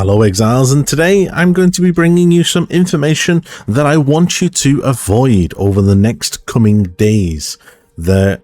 Hello Exiles, and today I'm going to be bringing you some information that I want you to avoid over the next coming days.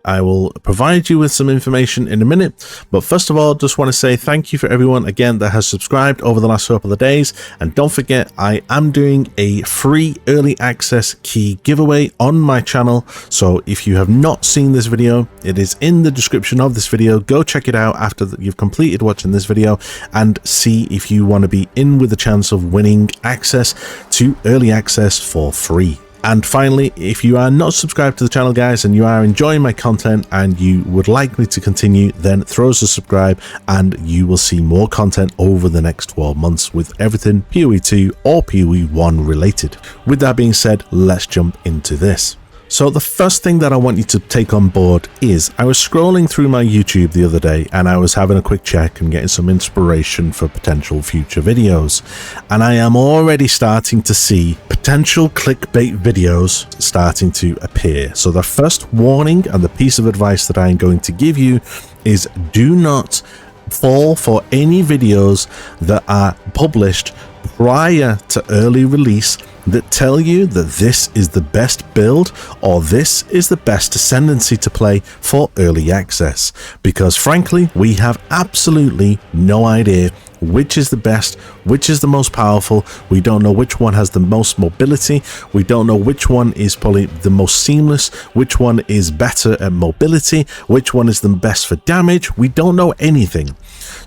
I will provide you with some information in a minute, but first of all, just want to say thank you for everyone again that has subscribed over the last couple of days, and don't forget I am doing a free early access key giveaway on my channel. So if you have not seen this video, it is in the description of this video. Go check it out after you've completed watching this video and see if you want to be in with a chance of winning access to early access for free. And finally, if you are not subscribed to the channel, guys, and you are enjoying my content and you would like me to continue, then throw us a subscribe and you will see more content over the next 12 months with everything POE2 or POE1 related. With that being said, let's jump into this. So the first thing that I want you to take on board is I was scrolling through my YouTube the other day and I was having a quick check and getting some inspiration for potential future videos. And I am already starting to see potential clickbait videos starting to appear. So the first warning and the piece of advice that I am going to give you is do not fall for any videos that are published prior to early release that tell you that this is the best build or this is the best ascendancy to play for early access, because frankly we have absolutely no idea which is the best, which is the most powerful. We don't know which one has the most mobility. We don't know which one is probably the most seamless, which one is better at mobility, which one is the best for damage. We don't know anything.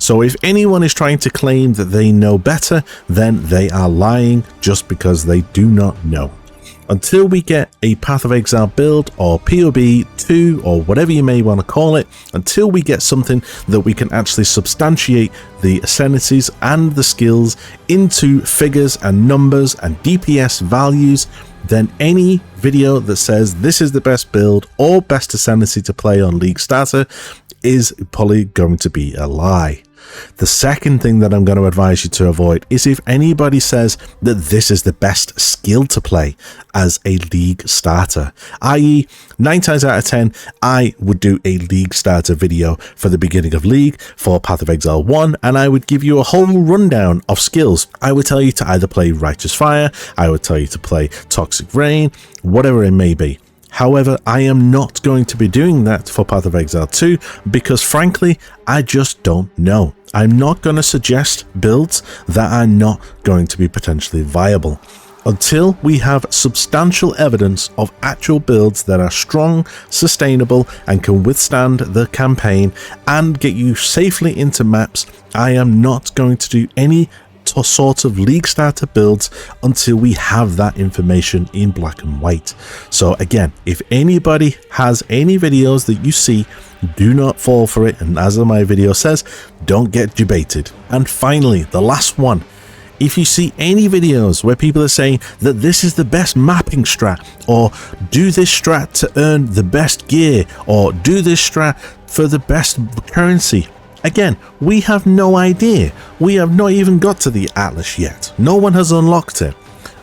So if anyone is trying to claim that they know better, then they are lying just because they do not know. Until we get a Path of Exile build or POE2 or whatever you may want to call it, until we get something that we can actually substantiate the ascendancies and the skills into figures and numbers and DPS values, then any video that says this is the best build or best ascendancy to play on League Starter is probably going to be a lie. The second thing that I'm going to advise you to avoid is if anybody says that this is the best skill to play as a League Starter, i.e. 9 times out of 10, I would do a League Starter video for the beginning of League for Path of Exile 1, and I would give you a whole rundown of skills. I would tell you to either play Righteous Fire, I would tell you to play Toxic Rain, whatever it may be. However, I am not going to be doing that for Path of Exile 2 because frankly, I just don't know. I'm not going to suggest builds that are not going to be potentially viable. Until we have substantial evidence of actual builds that are strong, sustainable, and can withstand the campaign and get you safely into maps, I am not going to do any sort of League Starter builds until we have that information in black and white. So again, if anybody has any videos that you see, do not fall for it, and as my video says, don't get Jebaited. And finally, the last one, if you see any videos where people are saying that this is the best mapping strat, or do this strat to earn the best gear, or do this strat for the best currency, again, we have no idea. We have not even got to the Atlas yet. No one has unlocked it.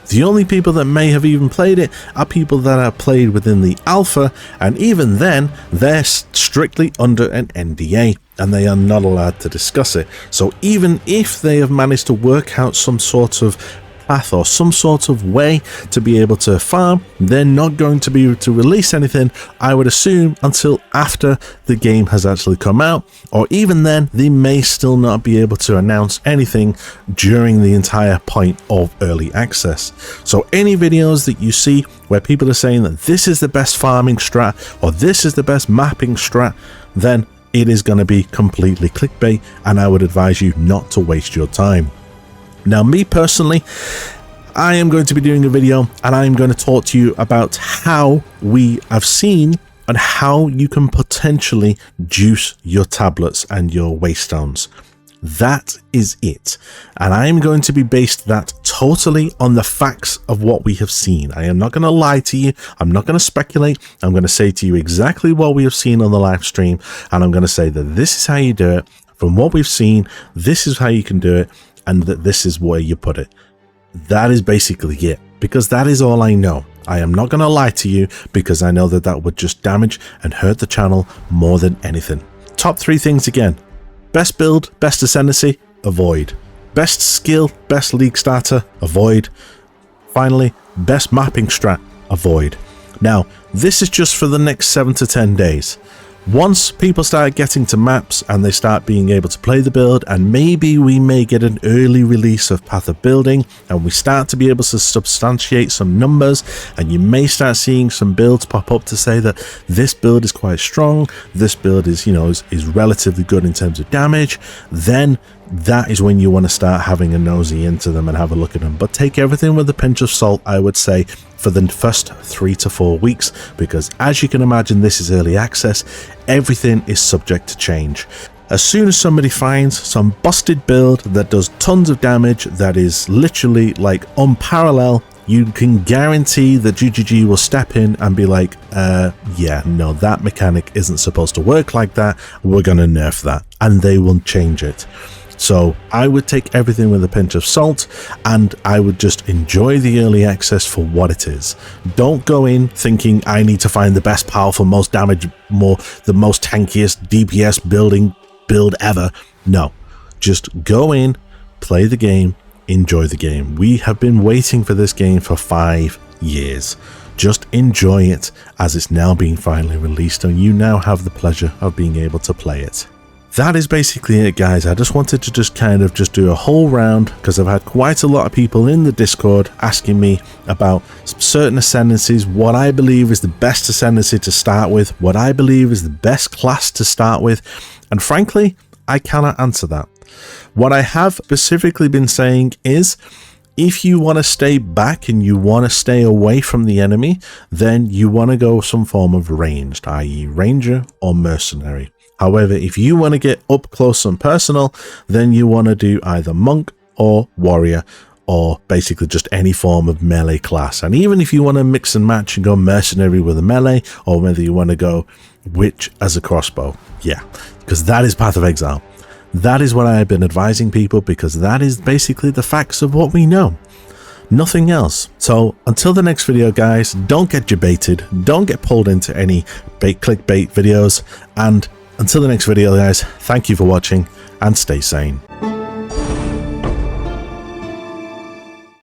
The only people that may have even played it are people that are played within the alpha, and even then, they're strictly under an NDA and they are not allowed to discuss it. So even if they have managed to work out some sort of path or some sort of way to be able to farm, they're not going to be able to release anything, I would assume, until after the game has actually come out, or even then they may still not be able to announce anything during the entire point of early access. So any videos that you see where people are saying that this is the best farming strat or this is the best mapping strat, then it is going to be completely clickbait, and I would advise you not to waste your time. Now, me personally, I am going to be doing a video and I'm going to talk to you about how we have seen and how you can potentially juice your tablets and your waystones. That is it. And I am going to be based that totally on the facts of what we have seen. I am not going to lie to you. I'm not going to speculate. I'm going to say to you exactly what we have seen on the live stream. And I'm going to say that this is how you do it. From what we've seen, this is how you can do it. And that this is where you put it. That is basically it, because that is all I know. I am not going to lie to you because I know that that would just damage and hurt the channel more than anything. Top 3 things again: best build, best ascendancy, avoid. Best skill, best league starter, avoid. Finally, best mapping strat, avoid. Now, this is just for the next 7 to 10 days. Once people start getting to maps and they start being able to play the build, and maybe we may get an early release of Path of Building and we start to be able to substantiate some numbers, and you may start seeing some builds pop up to say that this build is quite strong, this build is, you know, is relatively good in terms of damage, then that is when you want to start having a nosy into them and have a look at them. But take everything with a pinch of salt, I would say, for the first 3 to 4 weeks, because as you can imagine, this is early access. Everything is subject to change. As soon as somebody finds some busted build that does tons of damage, that is literally like unparalleled, you can guarantee that GGG will step in and be like, yeah, no, that mechanic isn't supposed to work like that. We're going to nerf that, and they will change it. So I would take everything with a pinch of salt, and I would just enjoy the early access for what it is. Don't go in thinking I need to find the best powerful, most damage, the most tankiest DPS build ever. No, just go in, play the game, enjoy the game. We have been waiting for this game for 5 years. Just enjoy it as it's now being finally released, and you now have the pleasure of being able to play it. That is basically it, guys. I just wanted to just do a whole round, because I've had quite a lot of people in the Discord asking me about certain ascendancies, what I believe is the best ascendancy to start with, what I believe is the best class to start with, and frankly, I cannot answer that. What I have specifically been saying is, if you want to stay back and you want to stay away from the enemy, then you want to go some form of ranged, i.e. ranger or mercenary. However, if you want to get up close and personal, then you want to do either monk or warrior, or basically just any form of melee class. And even if you want to mix and match and go mercenary with a melee, or whether you want to go witch as a crossbow, yeah, because that is Path of Exile. That is what I have been advising people, because that is basically the facts of what we know. Nothing else. So until the next video, guys, don't get jebaited, don't get pulled into any clickbait videos, and until the next video, guys, thank you for watching and stay sane.